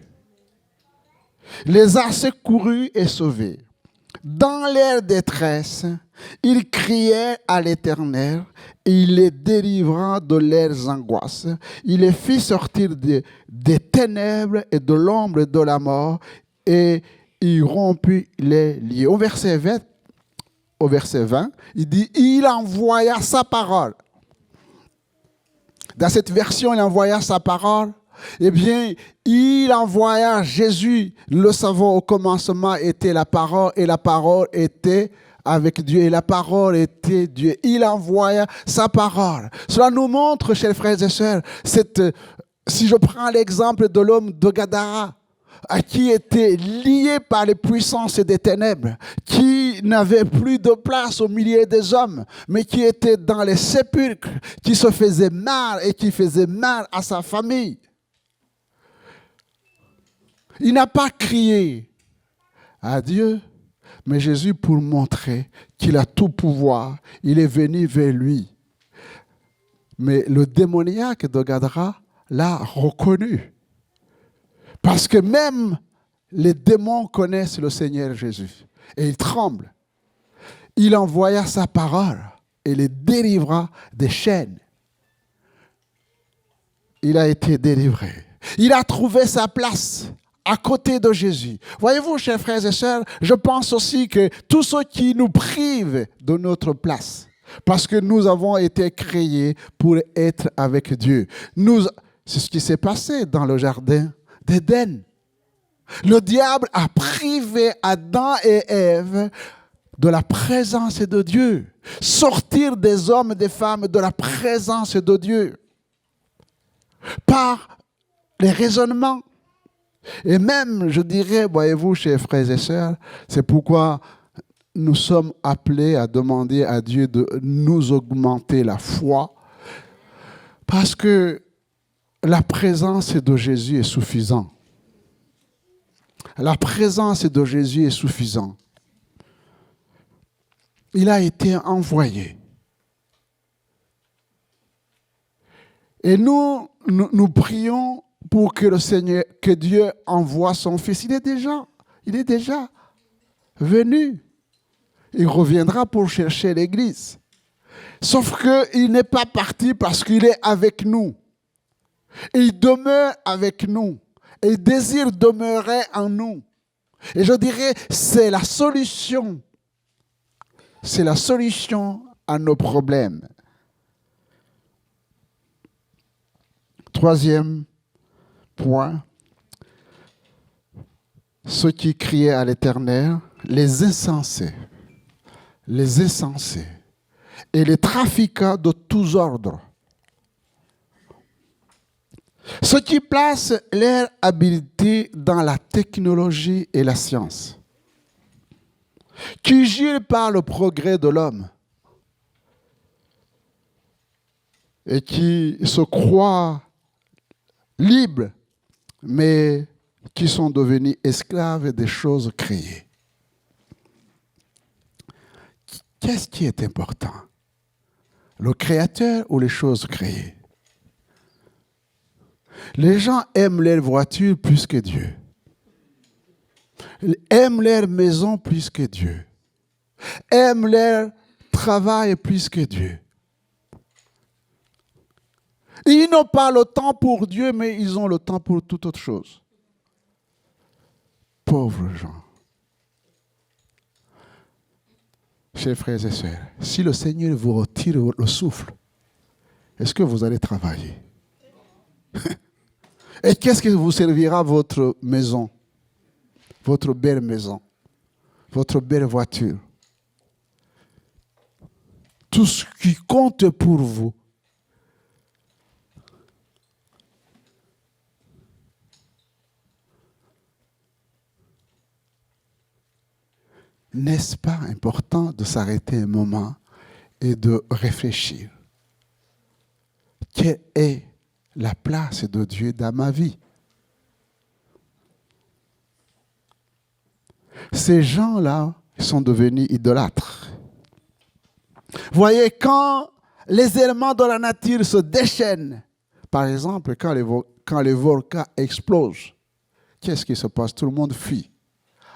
Les a secourus et sauvés. Dans leur détresse, ils criaient à l'Éternel et il les délivra de leurs angoisses. Il les fit sortir des ténèbres et de l'ombre de la mort et il rompit les liens. Au verset 20, il dit « Il envoya sa parole ». Dans cette version, il envoya sa parole eh bien, il envoya Jésus. Nous le savons, au commencement était la parole, et la parole était avec Dieu, et la parole était Dieu. Il envoya sa parole. Cela nous montre, chers frères et sœurs, si je prends l'exemple de l'homme de Gadara, qui était lié par les puissances des ténèbres, qui n'avait plus de place au milieu des hommes, mais qui était dans les sépulcres, qui se faisait mal et qui faisait mal à sa famille. Il n'a pas crié à Dieu, mais Jésus, pour montrer qu'il a tout pouvoir, il est venu vers lui. Mais le démoniaque de Gadara l'a reconnu. Parce que même les démons connaissent le Seigneur Jésus. Et ils tremblent. Il envoya sa parole et les délivra des chaînes. Il a été délivré. Il a trouvé sa place à côté de Jésus. Voyez-vous, chers frères et sœurs, je pense aussi que tous ceux qui nous privent de notre place, parce que nous avons été créés pour être avec Dieu. C'est ce qui s'est passé dans le jardin d'Éden. Le diable a privé Adam et Ève de la présence de Dieu. Sortir des hommes et des femmes de la présence de Dieu. Par les raisonnements. Et même, je dirais, voyez-vous, chers frères et sœurs, c'est pourquoi nous sommes appelés à demander à Dieu de nous augmenter la foi. Parce que la présence de Jésus est suffisante. La présence de Jésus est suffisante. Il a été envoyé. Et nous prions pour que le Seigneur, que Dieu envoie son Fils. Il est déjà venu. Il reviendra pour chercher l'Église. Sauf qu'il n'est pas parti parce qu'il est avec nous. Et il demeure avec nous. Et il désire demeurer en nous. Et je dirais, c'est la solution. C'est la solution à nos problèmes. Troisième point. Ceux qui criaient à l'Éternel, les insensés et les trafiquants de tous ordres. Ceux qui placent leur habileté dans la technologie et la science, qui jurent par le progrès de l'homme et qui se croient libres, mais qui sont devenus esclaves des choses créées. Qu'est-ce qui est important? Le Créateur ou les choses créées? Les gens aiment leur voiture plus que Dieu. Ils aiment leur maison plus que Dieu. Aiment leur travail plus que Dieu. Ils n'ont pas le temps pour Dieu, mais ils ont le temps pour toute autre chose. Pauvres gens. Chers frères et sœurs, si le Seigneur vous retire le souffle, est-ce que vous allez travailler? Et qu'est-ce que vous servira votre maison, votre belle maison, votre belle voiture? Tout ce qui compte pour vous. N'est-ce pas important de s'arrêter un moment et de réfléchir? Quelle est la place de Dieu dans ma vie? Ces gens-là sont devenus idolâtres. Voyez, quand les éléments de la nature se déchaînent, par exemple, quand les volcans explosent, qu'est-ce qui se passe? Tout le monde fuit.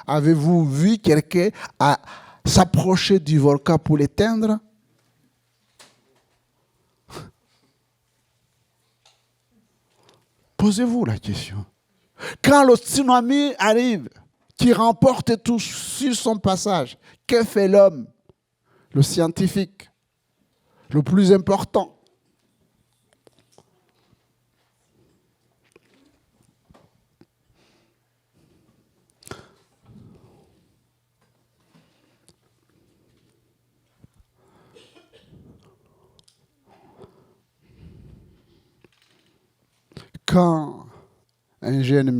Avez-vous vu quelqu'un s'approcher du volcan pour l'éteindre? Posez-vous la question. Quand le tsunami arrive, qui remporte tout sur son passage, que fait l'homme? Le scientifique, le plus important. quand un jeune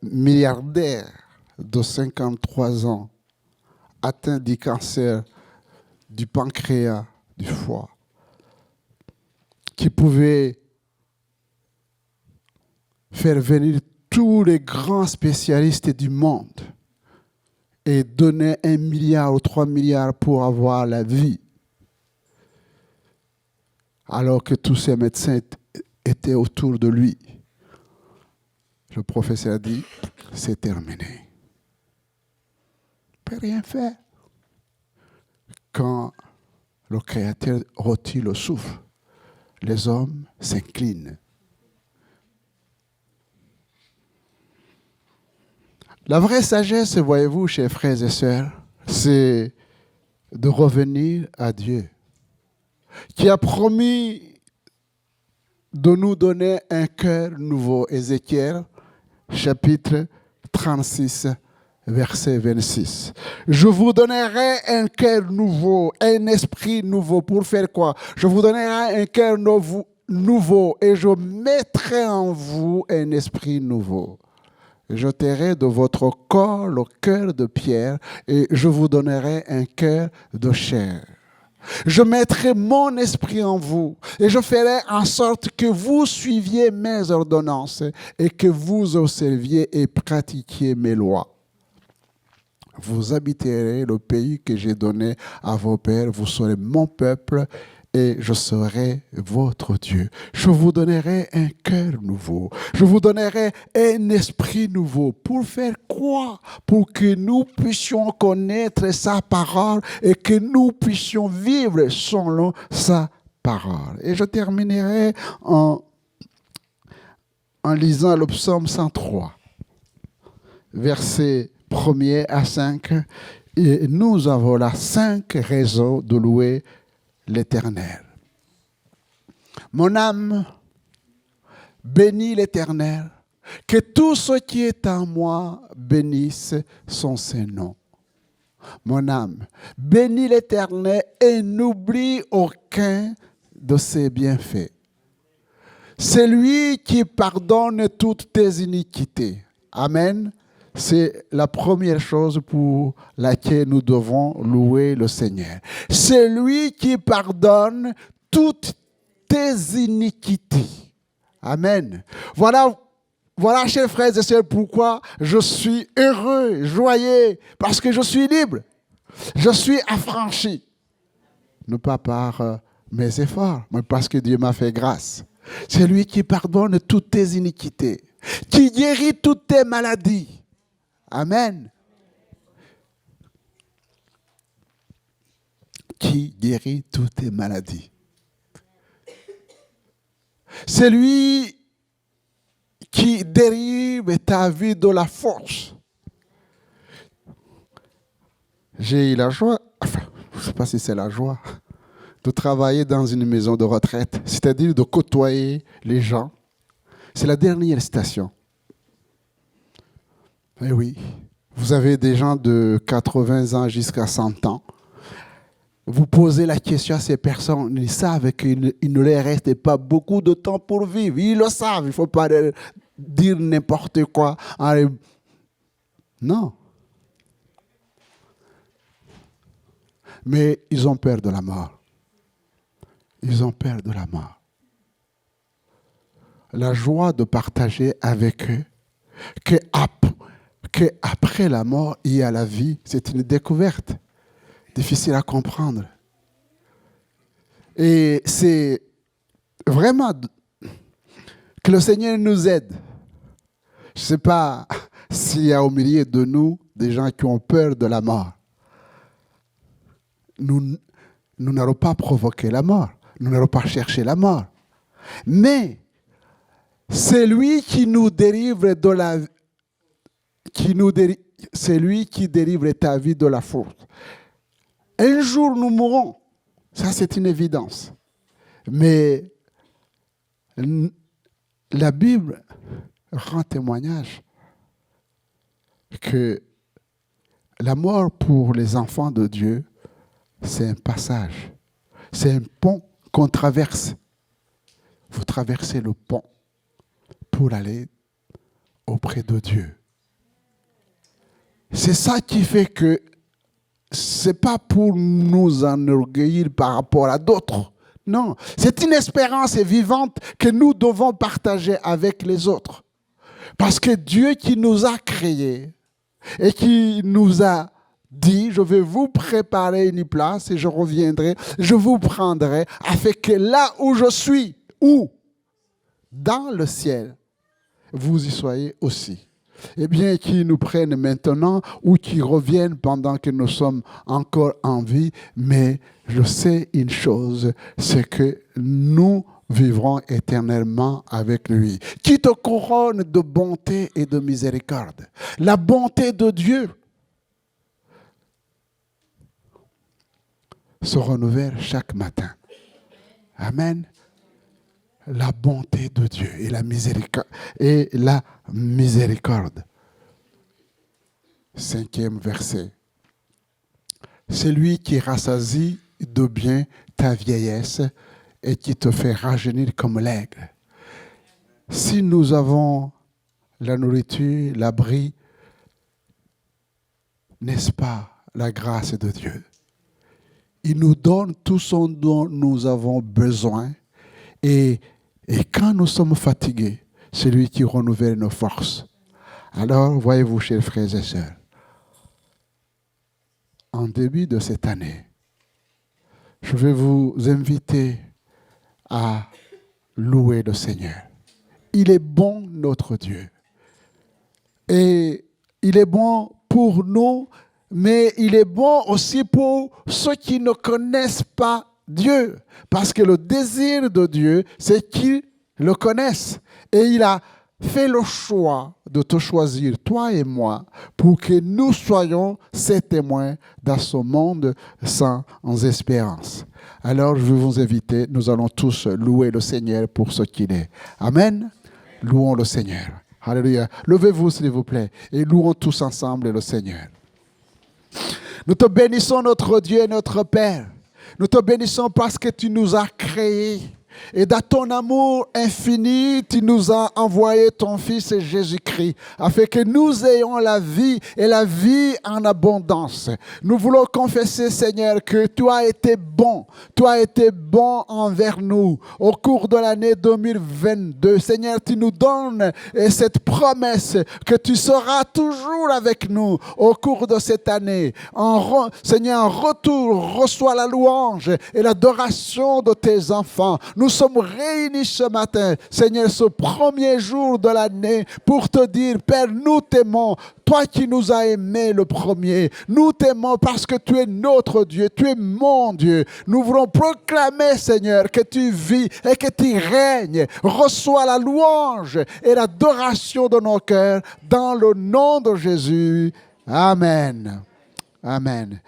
milliardaire de 53 ans atteint du cancer du pancréas, du foie, qui pouvait faire venir tous les grands spécialistes du monde et donner 1 milliard ou 3 milliards pour avoir la vie, alors que tous ces médecins étaient autour de lui. Le professeur dit, c'est terminé. Il ne peut rien faire. Quand le Créateur retire le souffle, les hommes s'inclinent. La vraie sagesse, voyez-vous, chers frères et sœurs, c'est de revenir à Dieu, qui a promis de nous donner un cœur nouveau. Ézéchiel, chapitre 36, verset 26. Je vous donnerai un cœur nouveau, un esprit nouveau. Pour faire quoi? Je vous donnerai un cœur nouveau et je mettrai en vous un esprit nouveau. J'ôterai de votre corps le cœur de pierre et je vous donnerai un cœur de chair. Je mettrai mon esprit en vous et je ferai en sorte que vous suiviez mes ordonnances et que vous observiez et pratiquiez mes lois. Vous habiterez le pays que j'ai donné à vos pères, vous serez mon peuple et je serai votre Dieu. Je vous donnerai un cœur nouveau. Je vous donnerai un esprit nouveau. Pour faire quoi? Pour que nous puissions connaître sa parole et que nous puissions vivre selon sa parole. Et je terminerai en lisant le psaume 103, versets 1er à 5. Et nous avons là 5 raisons de louer l'Éternel. Mon âme bénit l'Éternel, que tout ce qui est en moi bénisse son Saint-Nom. Mon âme bénit l'Éternel et n'oublie aucun de ses bienfaits. C'est lui qui pardonne toutes tes iniquités. Amen. C'est la première chose pour laquelle nous devons louer le Seigneur. C'est lui qui pardonne toutes tes iniquités. Amen. Voilà, chers frères et sœurs, pourquoi je suis heureux, joyeux, parce que je suis libre. Je suis affranchi. Non pas par mes efforts, mais parce que Dieu m'a fait grâce. C'est lui qui pardonne toutes tes iniquités, qui guérit toutes tes maladies. Amen. Qui guérit toutes tes maladies. C'est lui qui dérive ta vie de la force. J'ai eu la joie, je ne sais pas si c'est la joie, de travailler dans une maison de retraite, c'est-à-dire de côtoyer les gens. C'est la dernière station. Eh oui, vous avez des gens de 80 ans jusqu'à 100 ans. Vous posez la question à ces personnes, ils savent qu'il ne leur reste pas beaucoup de temps pour vivre. Ils le savent, il ne faut pas dire n'importe quoi. Non. Mais ils ont peur de la mort. Ils ont peur de la mort. La joie de partager avec eux qu'après la mort, il y a la vie, c'est une découverte difficile à comprendre. Et c'est vraiment que le Seigneur nous aide. Je ne sais pas s'il y a au milieu de nous des gens qui ont peur de la mort. Nous n'allons pas provoquer la mort. Nous n'allons pas chercher la mort. Mais c'est lui qui nous délivre de la c'est lui qui délivre ta vie de la faute. Un jour, nous mourrons. Ça, c'est une évidence. Mais la Bible rend témoignage que la mort pour les enfants de Dieu, c'est un passage. C'est un pont qu'on traverse. Vous traversez le pont pour aller auprès de Dieu. C'est ça qui fait que ce n'est pas pour nous enorgueillir par rapport à d'autres. Non, c'est une espérance vivante que nous devons partager avec les autres. Parce que Dieu qui nous a créés et qui nous a dit, je vais vous préparer une place et je reviendrai, je vous prendrai, afin que là où je suis, où? Dans le ciel, vous y soyez aussi. Eh bien, qu'ils nous prennent maintenant ou qu'ils reviennent pendant que nous sommes encore en vie. Mais je sais une chose, c'est que nous vivrons éternellement avec lui, qui te couronne de bonté et de miséricorde. La bonté de Dieu se renouvelle chaque matin. Amen. La bonté de Dieu et la miséricorde. 5e verset. C'est lui qui rassasie de bien ta vieillesse et qui te fait rajeunir comme l'aigle. Si nous avons la nourriture, l'abri, n'est-ce pas la grâce de Dieu? Il nous donne tout ce dont nous avons besoin et quand nous sommes fatigués, c'est lui qui renouvelle nos forces. Alors, voyez-vous, chers frères et sœurs, en début de cette année, je vais vous inviter à louer le Seigneur. Il est bon, notre Dieu. Et il est bon pour nous, mais il est bon aussi pour ceux qui ne connaissent pas Dieu. Parce que le désir de Dieu, c'est qu'ils le connaissent. Et il a fait le choix de te choisir, toi et moi, pour que nous soyons ses témoins dans ce monde sans espérance. Alors, je vais vous inviter, nous allons tous louer le Seigneur pour ce qu'il est. Amen. Louons le Seigneur. Alléluia. Levez-vous, s'il vous plaît, et louons tous ensemble le Seigneur. Nous te bénissons, notre Dieu et notre Père. Nous te bénissons parce que tu nous as créés. Et dans ton amour infini, tu nous as envoyé ton Fils Jésus-Christ, afin que nous ayons la vie et la vie en abondance. Nous voulons confesser, Seigneur, que tu as été bon. Tu as été bon envers nous au cours de l'année 2022. Seigneur, tu nous donnes cette promesse que tu seras toujours avec nous au cours de cette année. Seigneur, en retour, reçois la louange et l'adoration de tes enfants. Nous sommes réunis ce matin, Seigneur, ce premier jour de l'année, pour te dire, Père, nous t'aimons, toi qui nous as aimés le premier. Nous t'aimons parce que tu es notre Dieu, tu es mon Dieu. Nous voulons proclamer, Seigneur, que tu vis et que tu règnes. Reçois la louange et l'adoration de nos cœurs dans le nom de Jésus. Amen. Amen.